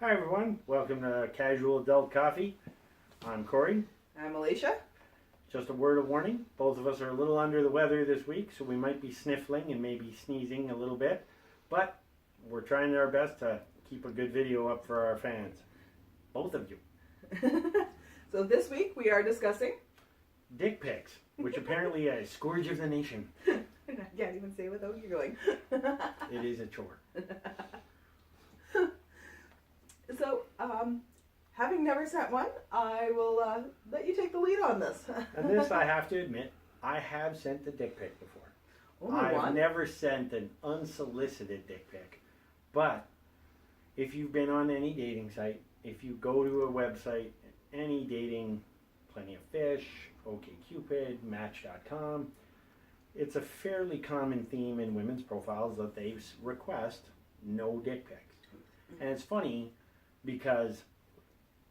Hi everyone, welcome to Casual Adult Coffee. I'm Corey. I'm Alicia. Just a word of warning, both of us are a little under the weather this week, so we might be sniffling and maybe sneezing a little bit, but we're trying our best to keep a good video up for our fans. Both of you. So this week we are discussing... Dick pics, which apparently is a scourge of the nation. I can't even say it without giggling. It is a chore. So, having never sent one, I will let you take the lead on this. And this, I have to admit, I have sent a dick pic before. Only one? I've never sent an unsolicited dick pic. But if you've been on any dating site, if you go to a website, any dating, Plenty of Fish, OkCupid, Match.com, it's a fairly common theme in women's profiles that they request no dick pics. And it's funny because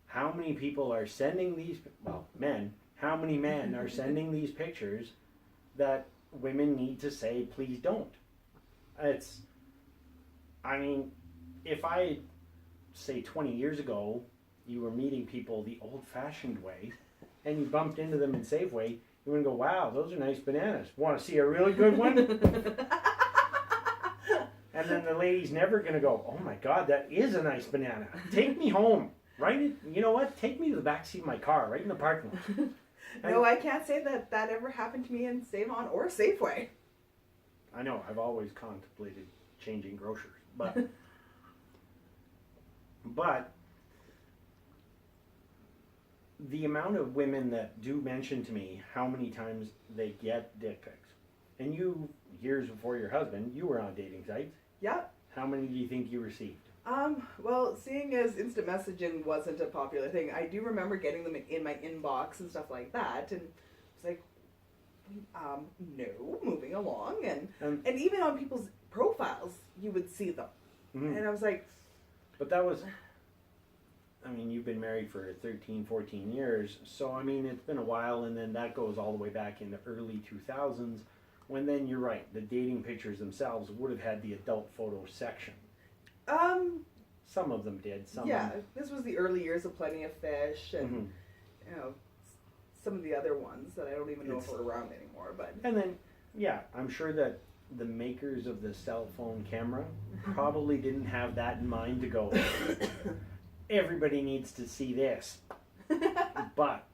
how many people are sending these, well, men, how many men are sending these pictures that women need to say, please don't? It's, I mean, if I, say 20 years ago, you were meeting people the old-fashioned way, and you bumped into them in Safeway, you wouldn't go, wow, those are nice bananas. Want to see a really good one? And then the lady's never going to go, oh my God, that is a nice banana. Take me home. Right? You know what? Take me to the back seat of my car, right in the parking lot. No, I can't say that that ever happened to me in Save-On or Safeway. I know, I've always contemplated changing grocers, but the amount of women that do mention to me how many times they get dick pics, and you, years before your husband, you were on dating sites. Yeah. How many do you think you received? Well, seeing as instant messaging wasn't a popular thing, I do remember getting them in my inbox and stuff like that, and it's like, no, moving along, and even on people's profiles, you would see them, and I was like... But that was, I mean, you've been married for 13, 14 years, so I mean, it's been a while, and then that goes all the way back in the early 2000s, when then, you're right, the dating pictures themselves would have had the adult photo section. Some of them did. This was the early years of Plenty of Fish, and you know, some of the other ones that I don't even know if are around anymore. But and then, yeah, I'm sure that the makers of the cell phone camera probably didn't have that in mind to go, everybody needs to see this. But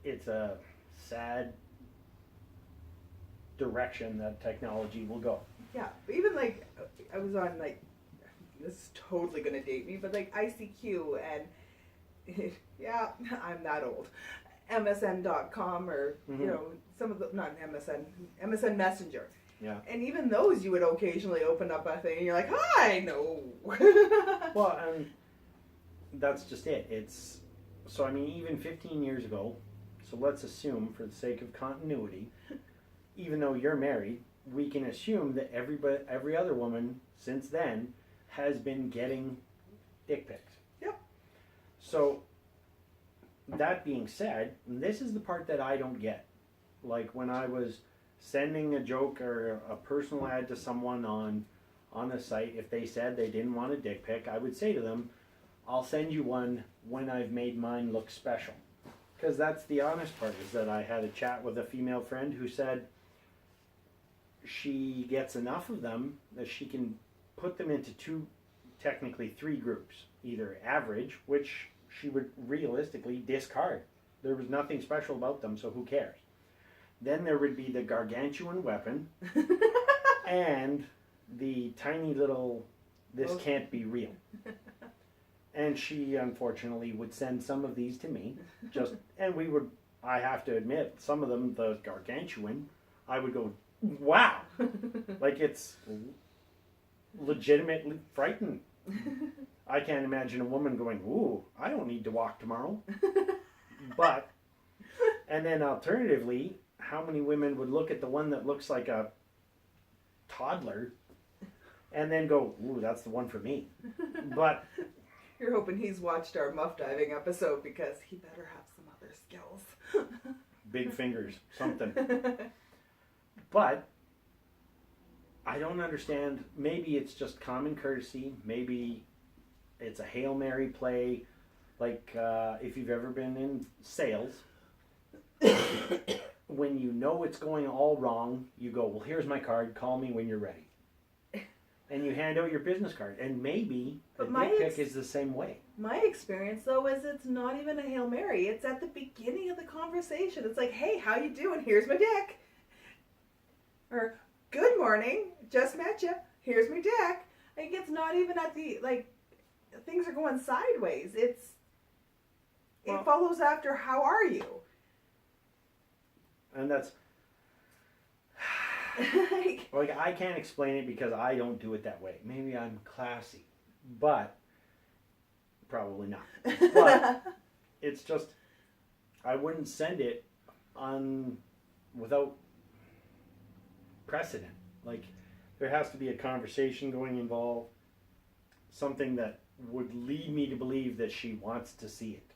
it's a sad direction that technology will go. Yeah, but even like I was on like, this is totally gonna date me, but like ICQ and yeah, I'm that old. MSN.com or you know, some of the, not MSN Messenger. Yeah. And even those you would occasionally open up a thing and you're like, hi, no. Well, that's just it. It's, so I mean, even 15 years ago, so let's assume for the sake of continuity, even though you're married, we can assume that every other woman since then has been getting dick pics. Yep. So, that being said, this is the part that I don't get. Like when I was sending a joke or a personal ad to someone on a site, if they said they didn't want a dick pic, I would say to them, I'll send you one when I've made mine look special. Because that's the honest part, is that I had a chat with a female friend who said she gets enough of them that she can put them into technically three groups. Either average, which she would realistically discard. There was nothing special about them, so who cares? Then there would be the gargantuan weapon and the tiny little, this can't be real. And she unfortunately would send some of these to me, and I have to admit, some of them, the gargantuan, I would go, wow, like it's legitimately frightening. I can't imagine a woman going, ooh, I don't need to walk tomorrow. But, and then alternatively, how many women would look at the one that looks like a toddler and then go, ooh, that's the one for me. But you're hoping he's watched our muff diving episode because he better have some other skills. Big fingers, something. But I don't understand. Maybe it's just common courtesy. Maybe It's a Hail Mary play. Like, if you've ever been in sales, when you know it's going all wrong, you go, well, here's my card. Call me when you're ready. And you hand out your business card. And maybe a dick pic is the same way. My experience, though, is it's not even a Hail Mary. It's at the beginning of the conversation. It's like, hey, how you doing? Here's my dick. Or, good morning. Just met you. Here's my dick. Like, it's not even at the, like, things are going sideways. It follows after, how are you? And that's... like, I can't explain it because I don't do it that way. Maybe I'm classy. But... probably not. But it's just, I wouldn't send it without precedent. Like, there has to be a conversation going involved, something that would lead me to believe that she wants to see it.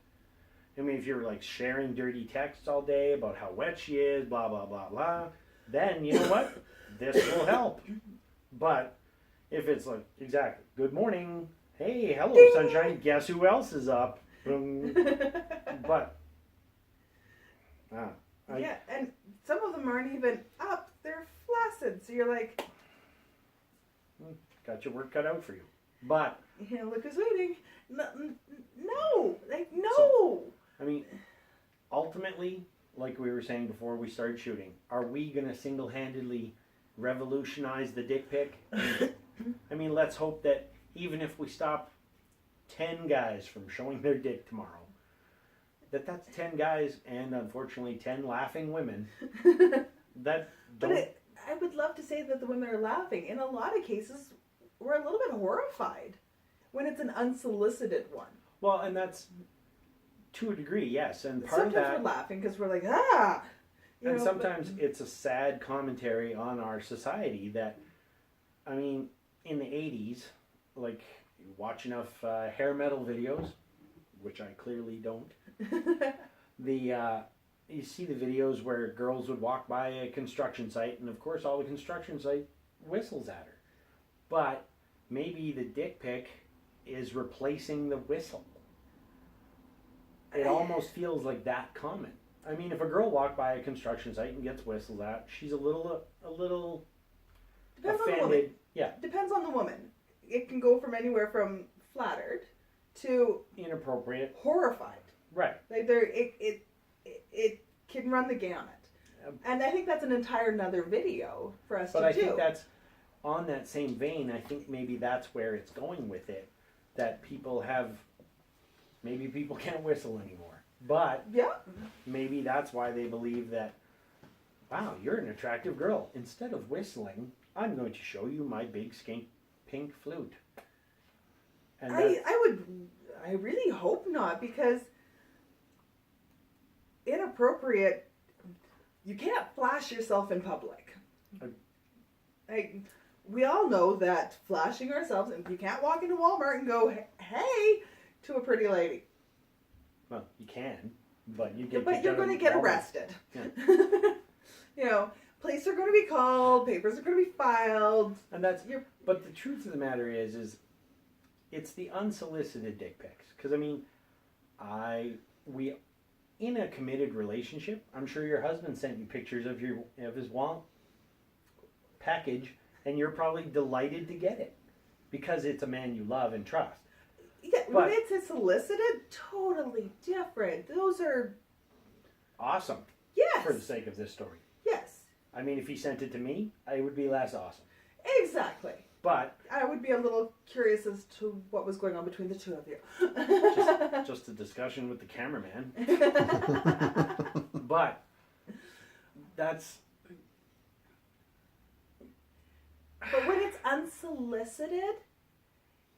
I mean, if you're like sharing dirty texts all day about how wet she is, blah, blah, blah, blah, then you know what? This will help. But if it's like, exactly, good morning, hey, hello, Ding. sunshine. Guess who else is up? But, yeah, and some of them aren't even up. They're flaccid. So you're like... got your work cut out for you. But... yeah, look who's waiting. No. Like, no. So, I mean, ultimately, like we were saying before we started shooting, are we going to single-handedly revolutionize the dick pic? I mean, let's hope that even if we stop 10 guys from showing their dick tomorrow, that's 10 guys and unfortunately 10 laughing women that don't... But I would love to say that the women are laughing. In a lot of cases, we're a little bit horrified when it's an unsolicited one. Well, and to a degree, yes. And part sometimes of that... we're laughing because we're like, ah! And sometimes it's a sad commentary on our society that, I mean, in the 80s, like, watch enough hair metal videos, which I clearly don't. You see the videos where girls would walk by a construction site, and of course all the construction site whistles at her. But maybe the dick pic is replacing the whistle. It almost feels like that common. I mean, if a girl walked by a construction site and gets whistled at, she's a little Depends offended. on the woman. Yeah. Depends on the woman. It can go from anywhere from flattered to inappropriate, horrified. Right. Like it can run the gamut. And I think that's an entire another video for us to do. But I think that's on that same vein. I think maybe that's where it's going with it. That maybe people can't whistle anymore. But yeah, maybe that's why they believe that, wow, you're an attractive girl. Instead of whistling, I'm going to show you my big skink pink flute. And I really hope not, because inappropriate, you can't flash yourself in public. Like, we all know that flashing ourselves, and you can't walk into Walmart and go, hey, to a pretty lady. Well, you can, but you're going to get arrested. Yeah. Police are going to be called, papers are going to be filed. And but the truth of the matter is it's the unsolicited dick pics. Because, I mean, we in a committed relationship, I'm sure your husband sent you pictures of his package, and you're probably delighted to get it because it's a man you love and trust. Yeah, when it's a solicited, totally different. Those are awesome. Yes. For the sake of this story. Yes. I mean, if he sent it to me, it would be less awesome. Exactly. But I would be a little curious as to what was going on between the two of you. just a discussion with the cameraman. But that's... But when it's unsolicited,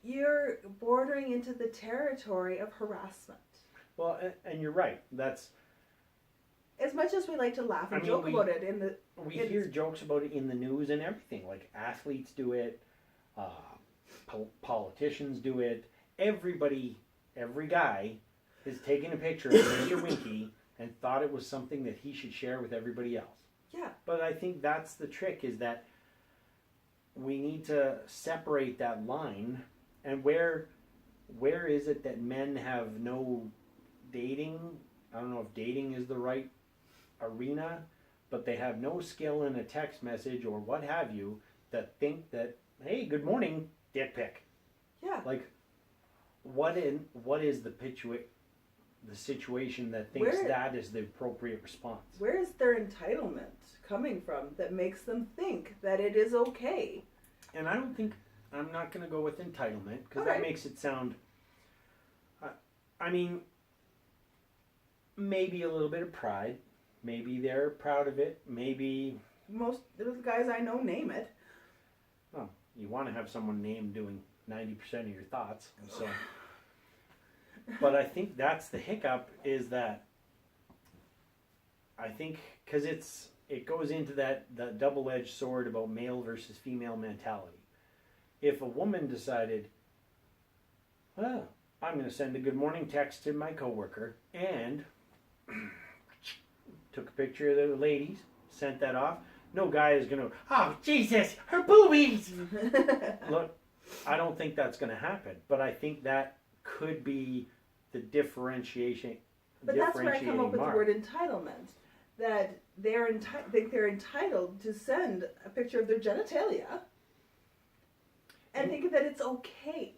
you're bordering into the territory of harassment. Well, and you're right. That's... As much as we like to laugh and joke about it we hear jokes about it in the news and everything. Like, athletes do it, politicians do it. Every guy has taken a picture of Mr. Winky and thought it was something that he should share with everybody else. Yeah. But I think that's the trick, is that we need to separate that line, and where where is it that men have no dating? I don't know if dating is the right arena, but they have no skill in a text message or what have you that think that, hey, good morning, dick pic. Yeah. Like, what is the situation that thinks that is the appropriate response? Where is their entitlement coming from that makes them think that it is okay? And I'm not going to go with entitlement because Okay. that makes it sound, I mean, maybe a little bit of pride. Maybe they're proud of it. Maybe. Most of the guys I know name it. Well, you want to have someone named doing 90% of your thoughts. So, but I think that's the hiccup is that I think because it goes into that double-edged sword about male versus female mentality. If a woman decided, well, I'm going to send a good morning text to my coworker and took a picture of the ladies, sent that off. No guy is going to, oh, Jesus, her boobies. Look, I don't think that's going to happen, but I think that could be the differentiation. But that's where I come up with the word entitlement. That think they're entitled to send a picture of their genitalia and think that it's okay.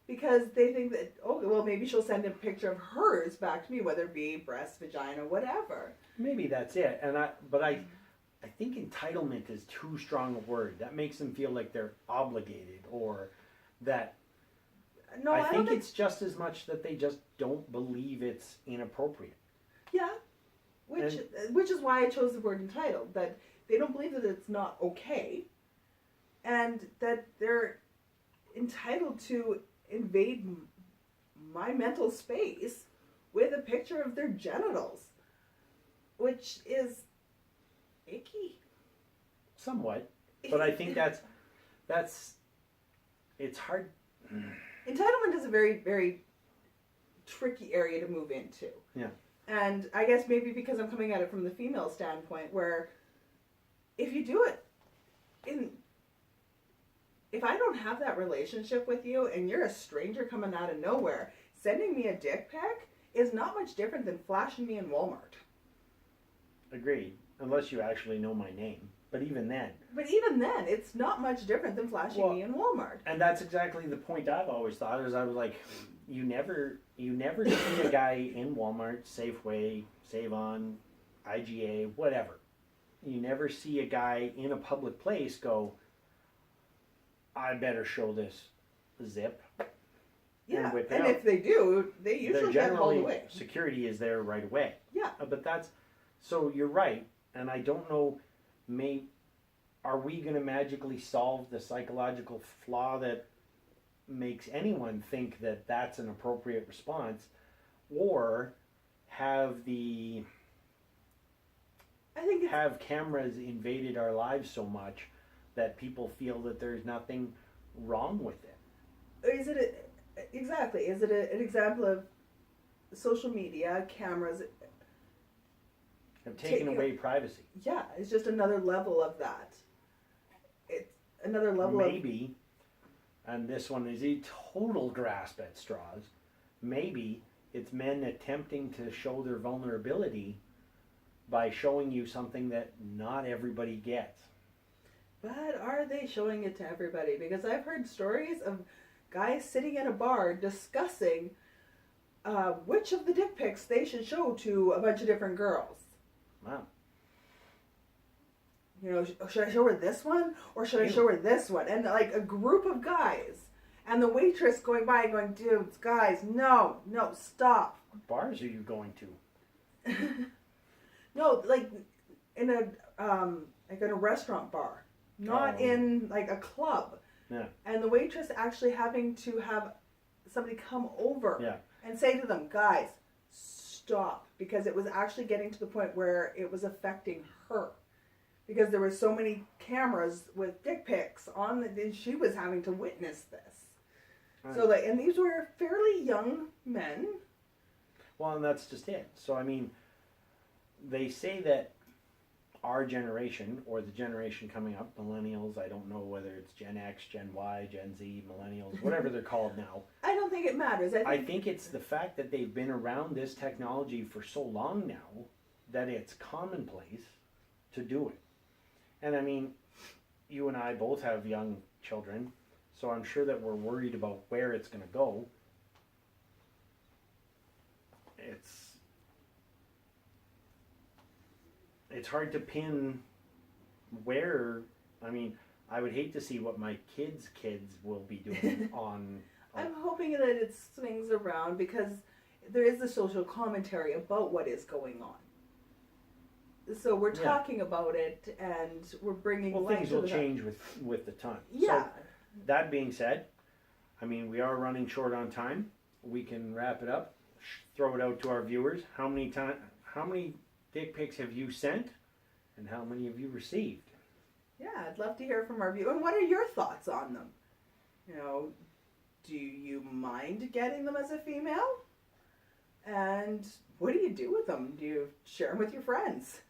Because they think that, oh, well, maybe she'll send a picture of hers back to me, whether it be breast, vagina, whatever. Maybe that's it. But I think entitlement is too strong a word. That makes them feel like they're obligated or that. No, I think it's just as much that they just don't believe it's inappropriate. Yeah, which is why I chose the word entitled. That they don't believe that it's not okay, and that they're entitled to invade my mental space with a picture of their genitals, which is icky. Somewhat, but I think that's it's hard. Entitlement is a very, very tricky area to move into. Yeah. And I guess maybe because I'm coming at it from the female standpoint, where if you do it if I don't have that relationship with you and you're a stranger coming out of nowhere, sending me a dick pic is not much different than flashing me in Walmart. Agreed. Unless you actually know my name. But even then. It's not much different than flashing me in Walmart. And that's exactly the point I've always thought is I was like, you never see a guy in Walmart, Safeway, Save-On, IGA, whatever. You never see a guy in a public place go, I better show this zip. Yeah, and if they do, they usually get hauled away. Security is there right away. Yeah. But so you're right, and I don't know, are we going to magically solve the psychological flaw that makes anyone think that that's an appropriate response, or have cameras invaded our lives so much that people feel that there's nothing wrong with it? Is it an example of social media, cameras have taken away privacy? Yeah, it's just another level of that. It's another level maybe, and this one is a total grasp at straws, maybe it's men attempting to show their vulnerability by showing you something that not everybody gets. But are they showing it to everybody? Because I've heard stories of guys sitting in a bar discussing which of the dick pics they should show to a bunch of different girls. Wow. You know, should I show her this one or should I show her this one? And like a group of guys, and the waitress going by and going, dudes, guys, no, stop. What bars are you going to? No, like in a restaurant bar, not in like a club. Yeah. And the waitress actually having to have somebody come over and say to them, guys, stop, because it was actually getting to the point where it was affecting her. Because there were so many cameras with dick pics on that she was having to witness this. Right. So and these were fairly young men. Well, and that's just it. So I mean, they say that our generation or the generation coming up, millennials, I don't know whether it's Gen X, Gen Y, Gen Z, millennials, whatever they're called now. I don't think it matters. I think it's the fact that they've been around this technology for so long now that it's commonplace to do it. And I mean, you and I both have young children, so I'm sure that we're worried about where it's going to go. It's hard to pin where. I mean, I would hate to see what my kids' kids will be doing on. I'm hoping that it swings around because there is a social commentary about what is going on. So we're talking about it and we're bringing light things to will change with the time. Yeah. So, that being said, I mean, we are running short on time. We can wrap it up. Throw it out to our viewers. How many dick pics have you sent, and how many have you received? Yeah, I'd love to hear from our viewers. And what are your thoughts on them? You know, do you mind getting them as a female? And what do you do with them? Do you share them with your friends?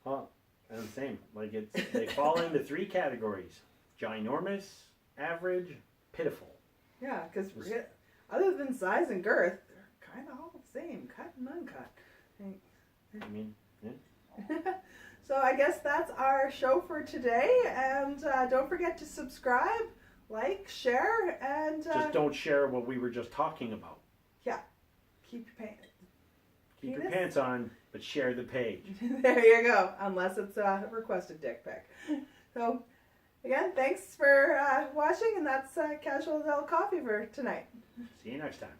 Well, and same. Like they fall into 3 categories: ginormous, average, pitiful. Yeah, because other than size and girth, they're kind of all the same, cut and uncut. I mean, yeah. So I guess that's our show for today, and don't forget to subscribe, like, share, and just don't share what we were just talking about. Yeah, keep your pants on, but share the page. There you go, unless it's a requested dick pic. So again, thanks for watching, and that's Casual Adult Coffee for tonight. See you next time.